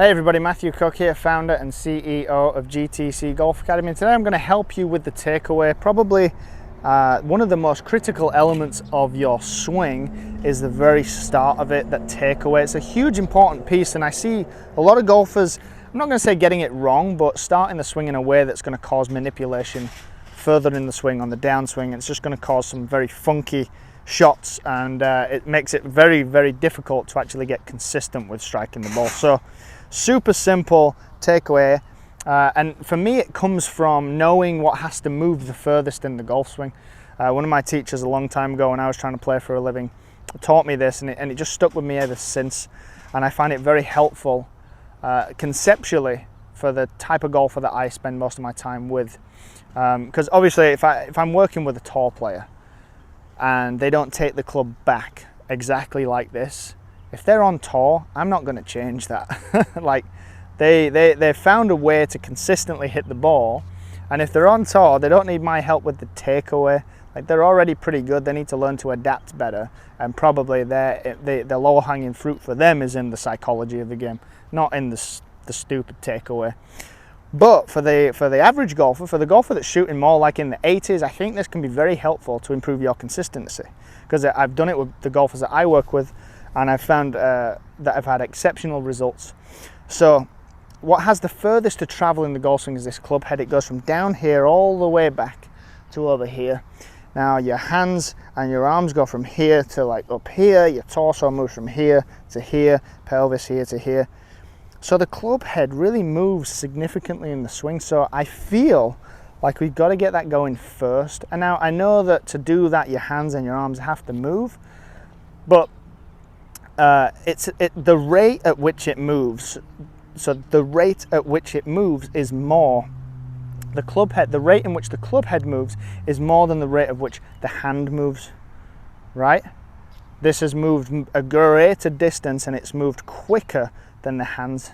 Hey everybody, Matthew Cooke here, founder and CEO of GTC Golf Academy, and today I'm going to help you with the takeaway. Probably one of the most critical elements of your swing is the very start of it, that takeaway. It's a huge important piece, and I see a lot of golfers, I'm not going to say getting it wrong, but starting the swing in a way that's going to cause manipulation further in the swing on the downswing, and it's just going to cause some very funky shots, and it makes it very, very difficult to actually get consistent with striking the ball. So super simple takeaway, and for me it comes from knowing what has to move the furthest in the golf swing. One of my teachers a long time ago when I was trying to play for a living taught me this, and it just stuck with me ever since, and I find it very helpful conceptually for the type of golfer that I spend most of my time with, because obviously if I'm working with a tall player and they don't take the club back exactly like this, if they're on tour, I'm not going to change that. Like they've found a way to consistently hit the ball, and if they're on tour, they don't need my help with the takeaway. Like, they're already pretty good. They need to learn to adapt better, and probably the lower hanging fruit for them is in the psychology of the game, not in the stupid takeaway. But for the average golfer, for the golfer that's shooting more like in the 80s, I think this can be very helpful to improve your consistency, because I've done it with the golfers that I work with, and I've found that I've had exceptional results. So what has the furthest to travel in the golf swing is this club head. It goes from down here all the way back to over here. Now your hands and your arms go from here to like up here, your torso moves from here to here, pelvis here to here. So the club head really moves significantly in the swing. So I feel like we've got to get that going first. And now I know that to do that, your hands and your arms have to move, but the rate at which it moves. So the rate at which it moves is more. The rate in which the club head moves is more than the rate at which the hand moves, right? This has moved a greater distance, and it's moved quicker than the hands.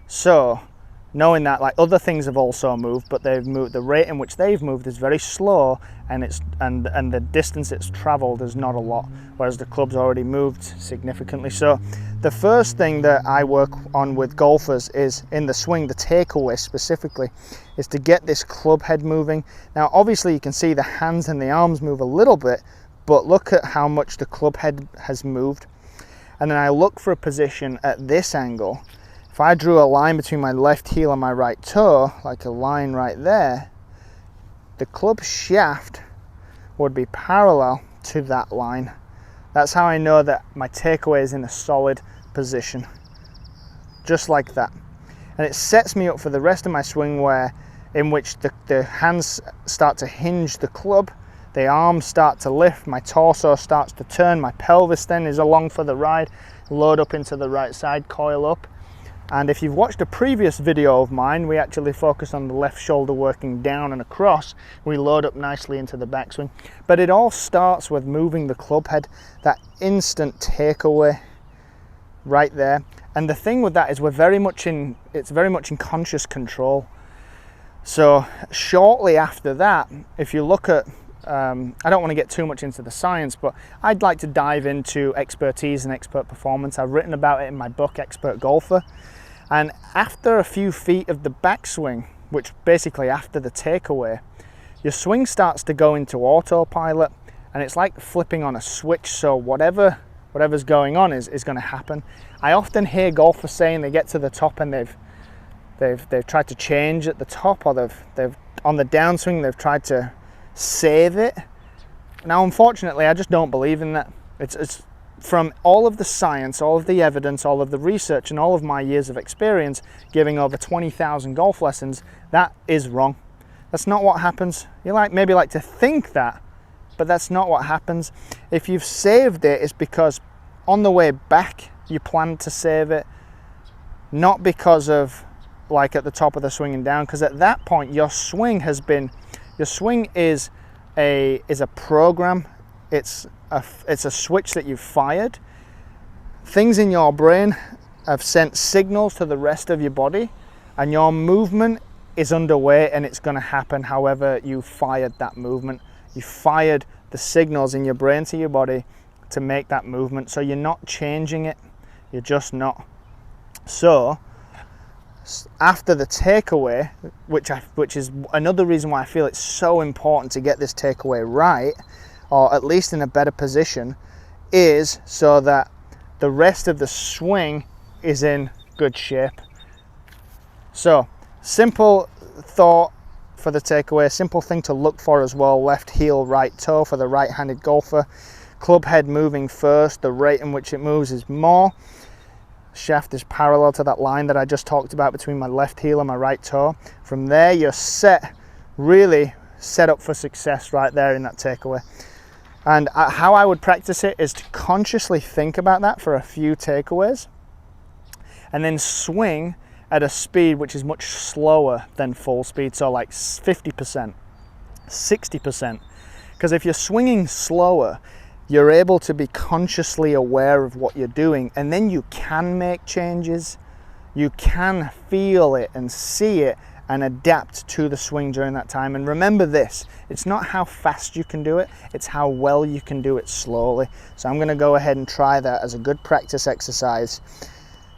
So knowing that, like, other things have also moved, but they've moved, the rate in which they've moved is very slow, and the distance it's traveled is not a lot, whereas the club's already moved significantly. So the first thing that I work on with golfers is, in the swing, the takeaway specifically, is to get this club head moving. Now obviously you can see the hands and the arms move a little bit, but look at how much the club head has moved. And then I look for a position at this angle. If I drew a line between my left heel and my right toe, like a line right there, the club shaft would be parallel to that line. That's how I know that my takeaway is in a solid position, just like that. And it sets me up for the rest of my swing, in which the hands start to hinge the club, the arms start to lift, my torso starts to turn, my pelvis then is along for the ride, load up into the right side, coil up. And if you've watched a previous video of mine, we actually focus on the left shoulder working down and across. We load up nicely into the backswing. But it all starts with moving the club head, that instant takeaway right there. And the thing with that is it's very much in conscious control. So shortly after that, if you look at, I don't want to get too much into the science, but I'd like to dive into expertise and expert performance. I've written about it in my book, Expert Golfer. And after a few feet of the backswing, which basically after the takeaway, your swing starts to go into autopilot, and it's like flipping on a switch. So whatever's going on is going to happen. I often hear golfers saying they get to the top and they've tried to change at the top, or they've on the downswing they've tried to save it. Now unfortunately I just don't believe in that. It's from all of the science, all of the evidence, all of the research, and all of my years of experience giving over 20,000 golf lessons, that is wrong. That's not what happens. You maybe like to think that, but that's not what happens. If you've saved it, it's because on the way back you planned to save it, not because of like at the top of the swing and down, because at that point your swing is a program. It's a switch that you've fired. Things in your brain have sent signals to the rest of your body, and your movement is underway, and it's going to happen however you fired that movement. You fired the signals in your brain to your body to make that movement, so you're not changing it. You're just not. So after the takeaway, which is another reason why I feel it's so important to get this takeaway right, or at least in a better position, is so that the rest of the swing is in good shape. So, simple thought for the takeaway, simple thing to look for as well: left heel, right toe for the right-handed golfer. Club head moving first, the rate in which it moves is more. Shaft is parallel to that line that I just talked about between my left heel and my right toe. From there, you're really set up for success right there in that takeaway. And how I would practice it is to consciously think about that for a few takeaways, and then swing at a speed which is much slower than full speed, so like 50%, 60%. Because if you're swinging slower, you're able to be consciously aware of what you're doing, and then you can make changes. You can feel it and see it and adapt to the swing during that time. And remember this, it's not how fast you can do it, it's how well you can do it slowly. So I'm gonna go ahead and try that as a good practice exercise.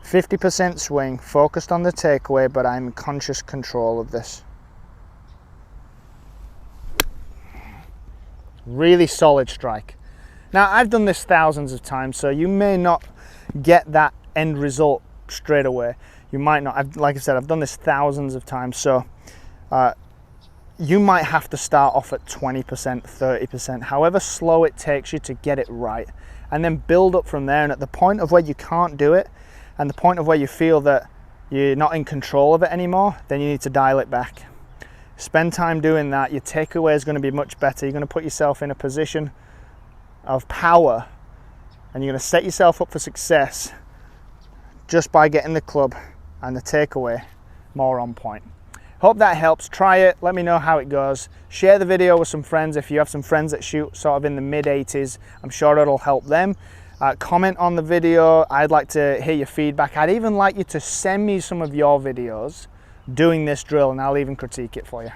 50% swing, focused on the takeaway, but I'm in conscious control of this. Really solid strike. Now, I've done this thousands of times, so you may not get that end result straight away. You might not. Like I said, I've done this thousands of times, so you might have to start off at 20%, 30%, however slow it takes you to get it right, and then build up from there. And at the point of where you can't do it, and the point of where you feel that you're not in control of it anymore, then you need to dial it back. Spend time doing that. Your takeaway is going to be much better. You're going to put yourself in a position of power, and you're going to set yourself up for success just by getting the club and the takeaway more on point. Hope that helps. Try it, let me know how it goes. Share the video with some friends. If you have some friends that shoot sort of in the mid-80s, I'm sure it'll help them. Comment on the video. I'd like to hear your feedback. I'd even like you to send me some of your videos doing this drill, and I'll even critique it for you.